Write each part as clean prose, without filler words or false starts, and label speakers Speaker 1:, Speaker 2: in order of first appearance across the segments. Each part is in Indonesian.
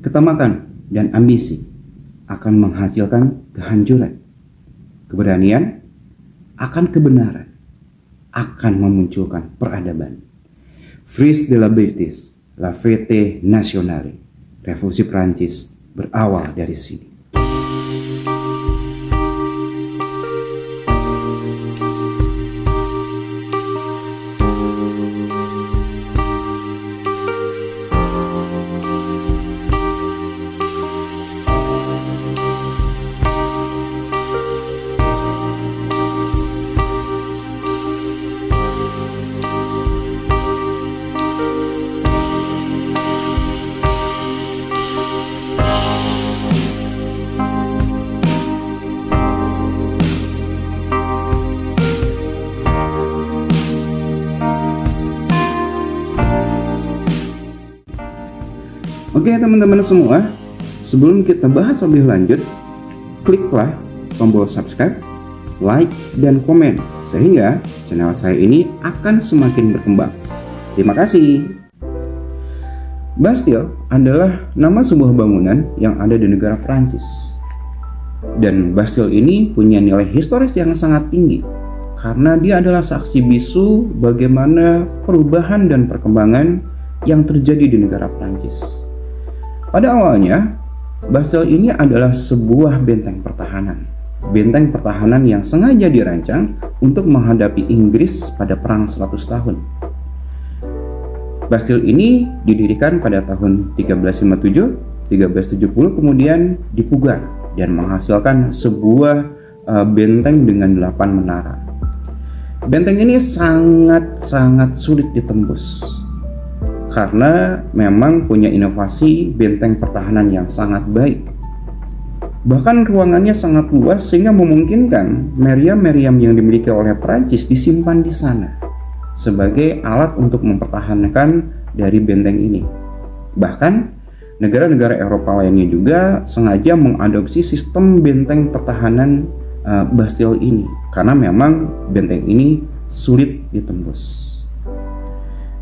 Speaker 1: Ketamakan dan ambisi akan menghasilkan kehancuran. Keberanian akan kebenaran akan memunculkan peradaban. Frise de la British, la fête nationale. Revolusi Prancis berawal dari sini. Oke teman-teman semua, sebelum kita bahas lebih lanjut, kliklah tombol subscribe, like, dan komen sehingga channel saya ini akan semakin berkembang. Terima kasih. Bastille adalah nama sebuah bangunan yang ada di negara Prancis. Dan Bastille ini punya nilai historis yang sangat tinggi karena dia adalah saksi bisu bagaimana perubahan dan perkembangan yang terjadi di negara Prancis. Pada awalnya, Bastille ini adalah sebuah benteng pertahanan. Benteng pertahanan yang sengaja dirancang untuk menghadapi Inggris pada Perang 100 tahun. Bastille ini didirikan pada tahun 1357, 1370 kemudian dipugar dan menghasilkan sebuah benteng dengan 8 menara. Benteng ini sangat sulit ditembus karena memang punya inovasi benteng pertahanan yang sangat baik. Bahkan ruangannya sangat luas sehingga memungkinkan meriam-meriam yang dimiliki oleh Prancis disimpan di sana sebagai alat untuk mempertahankan dari benteng ini. Bahkan negara-negara Eropa lainnya juga sengaja mengadopsi sistem benteng pertahanan Bastille ini karena memang benteng ini sulit ditembus.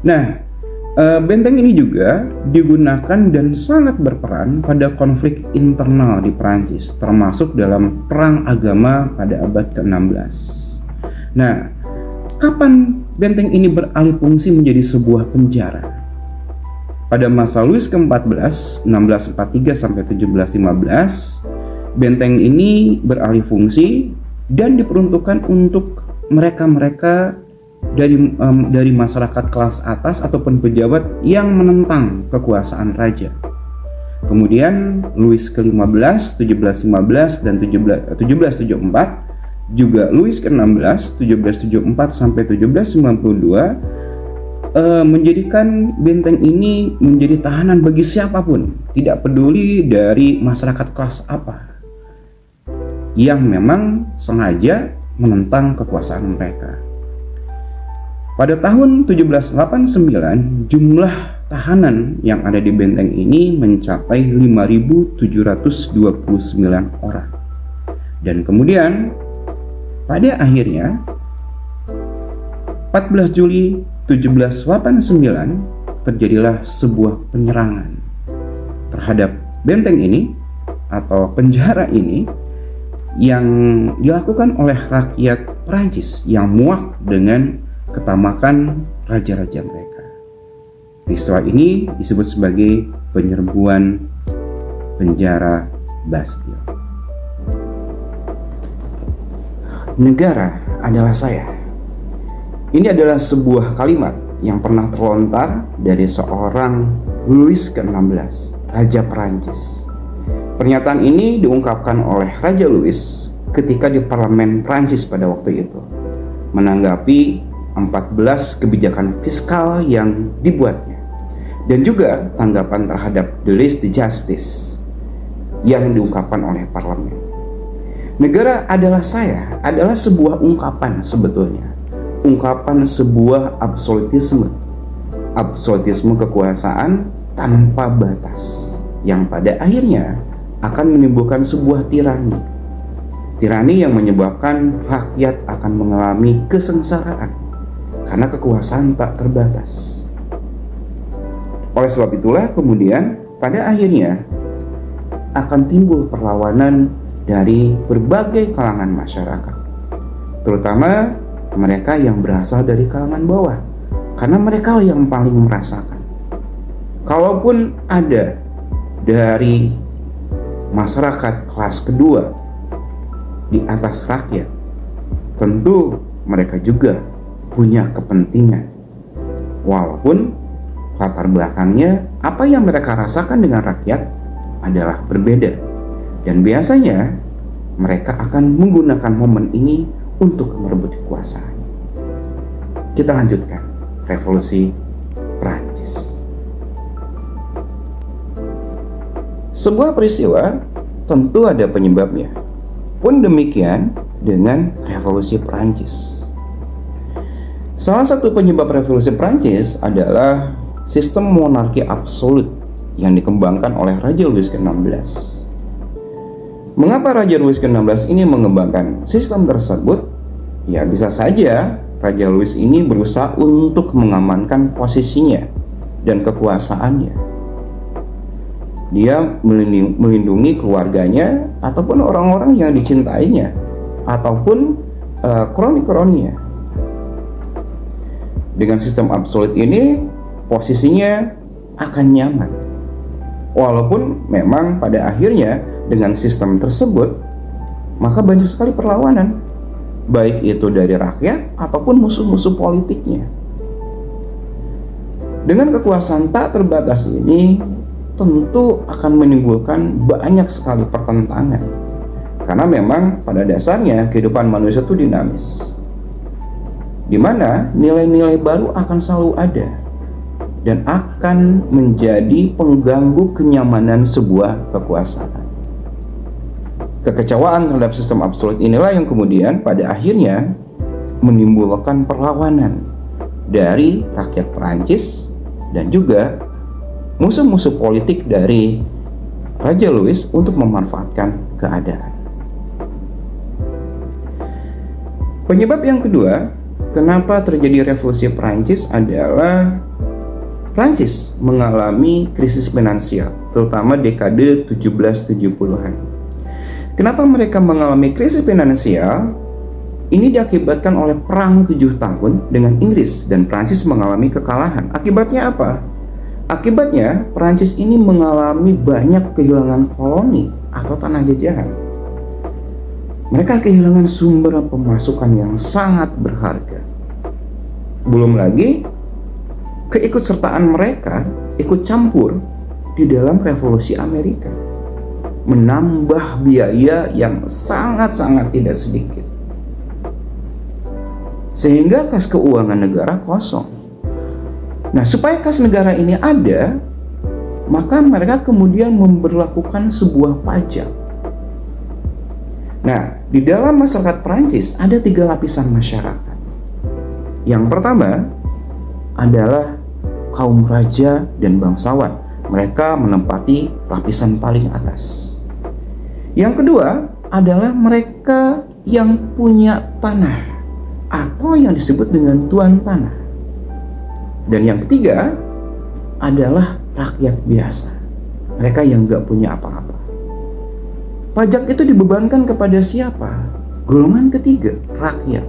Speaker 1: Nah, benteng ini juga digunakan dan sangat berperan pada konflik internal di Prancis, termasuk dalam perang agama pada abad ke-16. Nah, kapan benteng ini beralih fungsi menjadi sebuah penjara? Pada masa Louis ke-14, 1643 sampai 1715, benteng ini beralih fungsi dan diperuntukkan untuk mereka-mereka dari masyarakat kelas atas ataupun pejabat yang menentang kekuasaan raja. Kemudian Louis ke-15, 1715 dan 1774, juga Louis ke-16, 1774 sampai 1792 menjadikan benteng ini menjadi tahanan bagi siapapun, tidak peduli dari masyarakat kelas apa, yang memang sengaja menentang kekuasaan mereka. Pada tahun 1789, jumlah tahanan yang ada di benteng ini mencapai 5.729 orang. Dan kemudian, pada akhirnya, 14 Juli 1789, terjadilah sebuah penyerangan terhadap benteng ini atau penjara ini yang dilakukan oleh rakyat Prancis yang muak dengan ketamakan raja-raja mereka. Peristiwa ini disebut sebagai penyerbuan penjara Bastille. Negara adalah saya. Ini adalah sebuah kalimat yang pernah terlontar dari seorang Louis ke-16, Raja Perancis. Pernyataan ini diungkapkan oleh Raja Louis ketika di parlemen Prancis pada waktu itu, menanggapi 14 kebijakan fiskal yang dibuatnya dan juga tanggapan terhadap the list de justice yang diungkapkan oleh parlemen. Negara adalah saya adalah sebuah ungkapan, sebetulnya ungkapan sebuah absolutisme kekuasaan tanpa batas yang pada akhirnya akan menimbulkan sebuah tirani yang menyebabkan rakyat akan mengalami kesengsaraan karena kekuasaan tak terbatas. Oleh sebab itulah kemudian pada akhirnya akan timbul perlawanan dari berbagai kalangan masyarakat, terutama mereka yang berasal dari kalangan bawah, karena mereka yang paling merasakan. Kalaupun ada dari masyarakat kelas kedua di atas rakyat, tentu mereka juga punya kepentingan, walaupun latar belakangnya apa yang mereka rasakan dengan rakyat adalah berbeda, dan biasanya mereka akan menggunakan momen ini untuk merebut kekuasaan. Kita lanjutkan revolusi Prancis. Sebuah peristiwa tentu ada penyebabnya. Pun demikian dengan revolusi Prancis. Salah satu penyebab revolusi Prancis adalah sistem monarki absolut yang dikembangkan oleh Raja Louis XVI. Mengapa Raja Louis XVI ini mengembangkan sistem tersebut? Ya, bisa saja Raja Louis ini berusaha untuk mengamankan posisinya dan kekuasaannya. Dia melindungi keluarganya ataupun orang-orang yang dicintainya ataupun kroni-kroninya. Dengan sistem absolut ini posisinya akan nyaman. Walaupun memang pada akhirnya dengan sistem tersebut maka banyak sekali perlawanan, baik itu dari rakyat ataupun musuh-musuh politiknya. Dengan kekuasaan tak terbatas ini tentu akan menimbulkan banyak sekali pertentangan, karena memang pada dasarnya kehidupan manusia itu dinamis, di mana nilai-nilai baru akan selalu ada dan akan menjadi pengganggu kenyamanan sebuah kekuasaan. Kekecewaan terhadap sistem absolut inilah yang kemudian pada akhirnya menimbulkan perlawanan dari rakyat Perancis dan juga musuh-musuh politik dari Raja Louis untuk memanfaatkan keadaan. Penyebab yang kedua kenapa terjadi revolusi Perancis adalah Prancis mengalami krisis finansial, terutama dekade 1770-an. Kenapa mereka mengalami krisis finansial? Ini diakibatkan oleh perang 7 tahun dengan Inggris dan Prancis mengalami kekalahan. Akibatnya apa? Akibatnya Prancis ini mengalami banyak kehilangan koloni atau tanah jajahan. Mereka kehilangan sumber pemasukan yang sangat berharga. Belum lagi keikutsertaan mereka ikut campur di dalam revolusi Amerika, menambah biaya yang sangat-sangat tidak sedikit, sehingga kas keuangan negara kosong. Nah, supaya kas negara ini ada, maka mereka kemudian memberlakukan sebuah pajak. Nah, di dalam masyarakat Prancis ada 3 lapisan masyarakat. Yang pertama adalah kaum raja dan bangsawan. Mereka menempati lapisan paling atas. Yang kedua adalah mereka yang punya tanah atau yang disebut dengan tuan tanah. Dan yang ketiga adalah rakyat biasa, mereka yang gak punya apa-apa. Pajak itu dibebankan kepada siapa? Golongan ketiga, rakyat.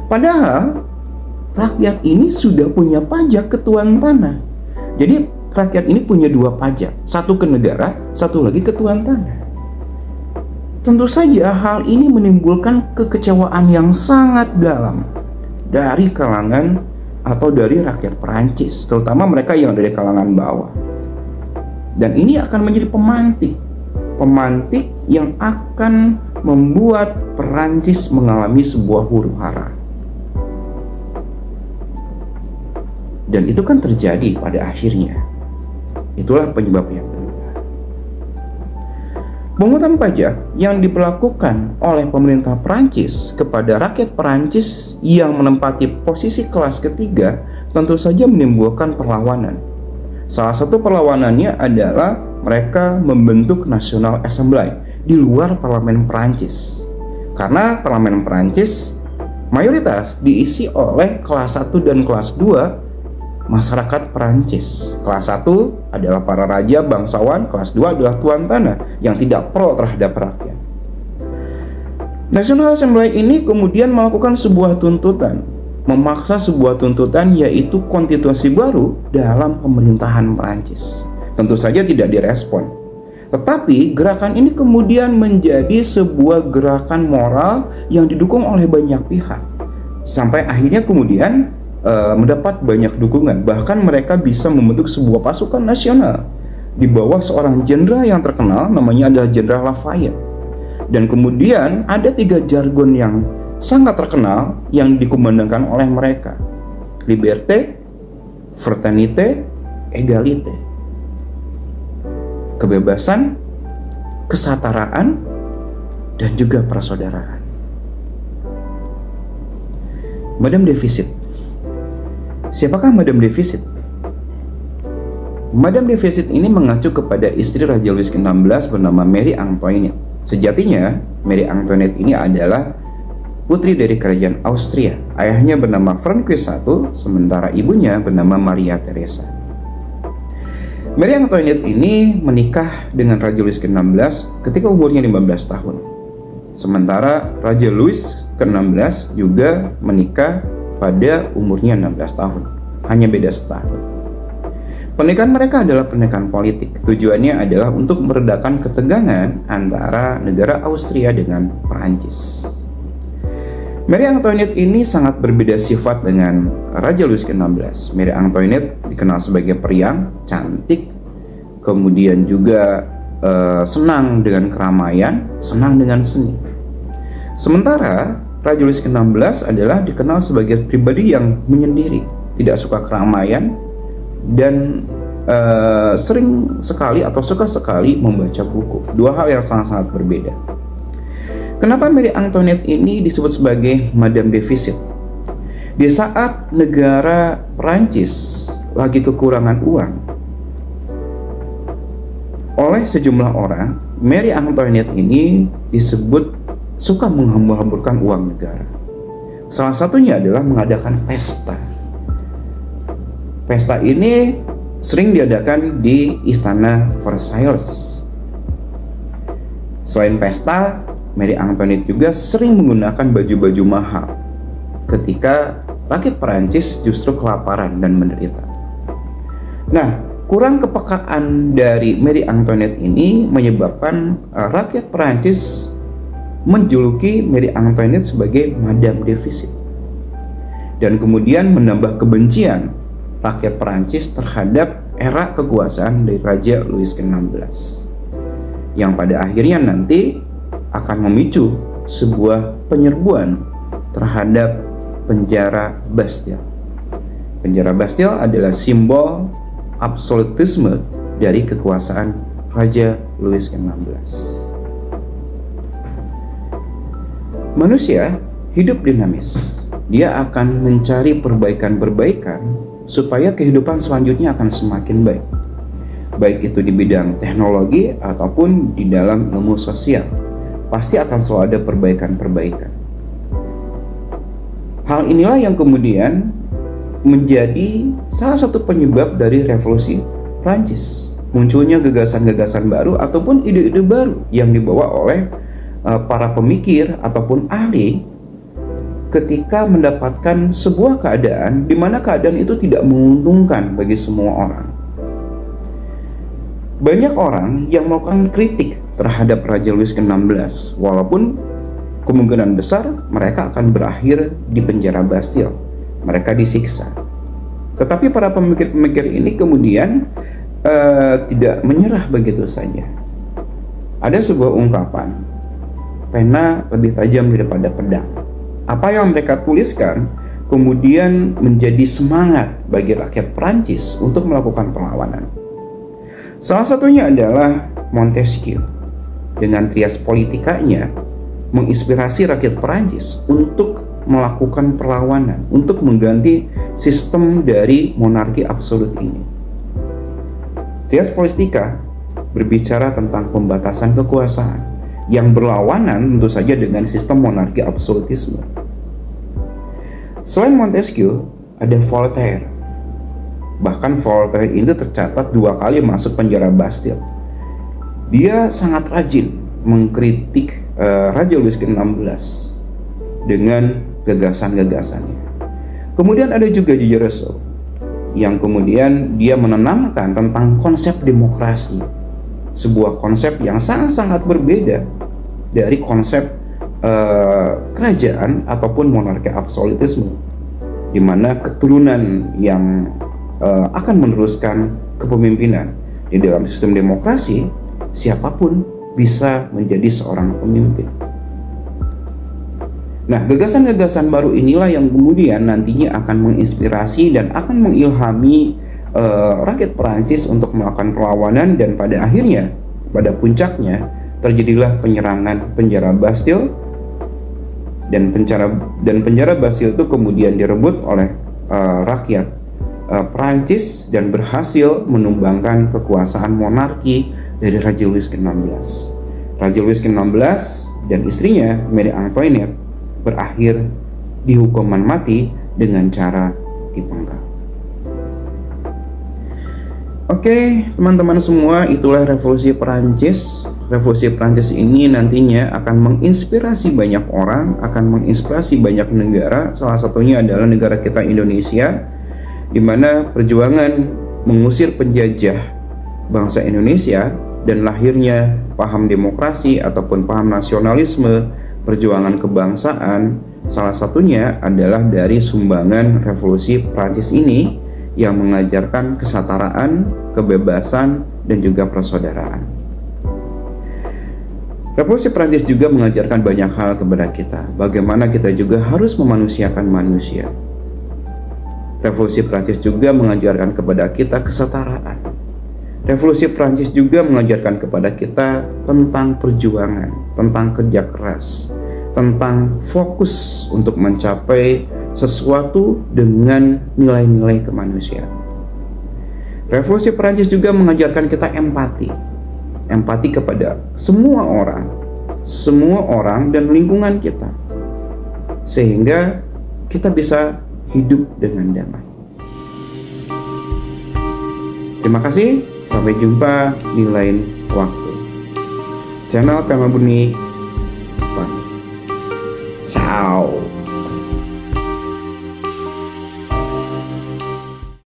Speaker 1: Padahal rakyat ini sudah punya pajak ke tuan tanah. Jadi rakyat ini punya 2 pajak, satu ke negara, satu lagi ke tuan tanah. Tentu saja hal ini menimbulkan kekecewaan yang sangat dalam dari kalangan atau dari rakyat Perancis, terutama mereka yang dari kalangan bawah. Dan ini akan menjadi pemantik yang akan membuat Perancis mengalami sebuah huru-hara. Dan itu kan terjadi pada akhirnya. Itulah penyebab yang kedua. Pungutan pajak yang diberlakukan oleh pemerintah Prancis kepada rakyat Prancis yang menempati posisi kelas ketiga tentu saja menimbulkan perlawanan. Salah satu perlawanannya adalah mereka membentuk National Assembly di luar parlemen Prancis. Karena parlemen Prancis mayoritas diisi oleh kelas 1 dan kelas 2, masyarakat Perancis. Kelas 1 adalah para raja bangsawan, kelas 2 adalah tuan tanah yang tidak pro terhadap rakyat. National Assembly ini kemudian melakukan sebuah tuntutan, memaksa sebuah tuntutan, yaitu konstitusi baru dalam pemerintahan Perancis. Tentu saja tidak direspon. Tetapi gerakan ini kemudian menjadi sebuah gerakan moral yang didukung oleh banyak pihak. Sampai akhirnya kemudian mendapat banyak dukungan. Bahkan mereka bisa membentuk sebuah pasukan nasional di bawah seorang jenderal yang terkenal, namanya adalah Jenderal Lafayette. Dan kemudian ada 3 jargon yang sangat terkenal yang dikumandangkan oleh mereka: liberté, fraternité, égalité. Kebebasan, kesetaraan, dan juga persaudaraan. Madame Deficit. Siapakah Madame Deficit? Madame Deficit ini mengacu kepada istri Raja Louis XVI bernama Marie Antoinette. Sejatinya, Marie Antoinette ini adalah putri dari kerajaan Austria. Ayahnya bernama Francis I, sementara ibunya bernama Maria Theresa. Marie Antoinette ini menikah dengan Raja Louis XVI ketika umurnya 15 tahun. Sementara Raja Louis XVI juga menikah pada umurnya 16 tahun. Hanya beda setahun. Pernikahan mereka adalah pernikahan politik. Tujuannya adalah untuk meredakan ketegangan antara negara Austria dengan Perancis. Marie Antoinette ini sangat berbeda sifat dengan Raja Louis XVI. Marie Antoinette dikenal sebagai periang, cantik, kemudian juga senang dengan keramaian, senang dengan seni. Sementara Raja Louis XVI adalah dikenal sebagai pribadi yang menyendiri, tidak suka keramaian, dan sering sekali atau suka sekali membaca buku. Dua hal yang sangat-sangat berbeda. Kenapa Marie Antoinette ini disebut sebagai Madame Deficit? Di saat negara Perancis lagi kekurangan uang, oleh sejumlah orang, Marie Antoinette ini disebut suka menghambur-hamburkan uang negara. Salah satunya adalah mengadakan pesta. Pesta ini sering diadakan di Istana Versailles. Selain pesta, Marie Antoinette juga sering menggunakan baju-baju mahal ketika rakyat Perancis justru kelaparan dan menderita. Nah, kurang kepekaan dari Marie Antoinette ini menyebabkan rakyat Perancis menjuluki Marie Antoinette sebagai Madame Deficit, dan kemudian menambah kebencian rakyat Perancis terhadap era kekuasaan dari Raja Louis XVI, yang pada akhirnya nanti akan memicu sebuah penyerbuan terhadap penjara Bastille. Penjara Bastille adalah simbol absolutisme dari kekuasaan Raja Louis XVI. Manusia hidup dinamis. Dia akan mencari perbaikan-perbaikan supaya kehidupan selanjutnya akan semakin baik. Baik itu di bidang teknologi ataupun di dalam ilmu sosial. Pasti akan selalu ada perbaikan-perbaikan. Hal inilah yang kemudian menjadi salah satu penyebab dari revolusi Prancis. Munculnya gagasan-gagasan baru ataupun ide-ide baru yang dibawa oleh para pemikir ataupun ahli ketika mendapatkan sebuah keadaan di mana keadaan itu tidak menguntungkan bagi semua orang. Banyak orang yang melakukan kritik terhadap Raja Louis XVI, walaupun kemungkinan besar mereka akan berakhir di penjara Bastille. Mereka disiksa. Tetapi para pemikir-pemikir ini kemudian tidak menyerah begitu saja. Ada sebuah ungkapan, pena lebih tajam daripada pedang. Apa yang mereka tuliskan kemudian menjadi semangat bagi rakyat Perancis untuk melakukan perlawanan. Salah satunya adalah Montesquieu dengan trias politikanya menginspirasi rakyat Perancis untuk melakukan perlawanan, untuk mengganti sistem dari monarki absolut ini. Trias politika berbicara tentang pembatasan kekuasaan yang berlawanan tentu saja dengan sistem monarki absolutisme. Selain Montesquieu, ada Voltaire. Bahkan Voltaire itu tercatat 2 kali masuk penjara Bastille. Dia sangat rajin mengkritik Raja Louis XVI dengan gagasan-gagasannya. Kemudian ada juga George Rousseau yang kemudian dia menanamkan tentang konsep demokrasi, sebuah konsep yang sangat-sangat berbeda dari konsep kerajaan ataupun monarki absolutisme, di mana keturunan yang akan meneruskan kepemimpinan. Di dalam sistem demokrasi, siapapun bisa menjadi seorang pemimpin. Nah, gagasan-gagasan baru inilah yang kemudian nantinya akan menginspirasi dan akan mengilhami rakyat Perancis untuk melakukan perlawanan, dan pada akhirnya, pada puncaknya, terjadilah penyerangan penjara Bastille, dan penjara Bastille itu kemudian direbut oleh rakyat Perancis dan berhasil menumbangkan kekuasaan monarki dari Raja Louis XVI. Raja Louis XVI dan istrinya Marie Antoinette berakhir di hukuman mati dengan cara dipenggal. Oke, teman-teman semua, itulah revolusi Perancis. Revolusi Perancis ini nantinya akan menginspirasi banyak orang, akan menginspirasi banyak negara. Salah satunya adalah negara kita Indonesia, di mana perjuangan mengusir penjajah bangsa Indonesia dan lahirnya paham demokrasi ataupun paham nasionalisme, perjuangan kebangsaan, salah satunya adalah dari sumbangan revolusi Prancis ini yang mengajarkan kesetaraan, kebebasan, dan juga persaudaraan. Revolusi Prancis juga mengajarkan banyak hal kepada kita, bagaimana kita juga harus memanusiakan manusia. Revolusi Prancis juga mengajarkan kepada kita kesetaraan. Revolusi Prancis juga mengajarkan kepada kita tentang perjuangan, tentang kerja keras, tentang fokus untuk mencapai sesuatu dengan nilai-nilai kemanusiaan. Revolusi Prancis juga mengajarkan kita empati. Empati kepada semua orang dan lingkungan kita, sehingga kita bisa hidup dengan damai. Terima kasih, sampai jumpa di lain waktu. Channel Pema Buni, ciao.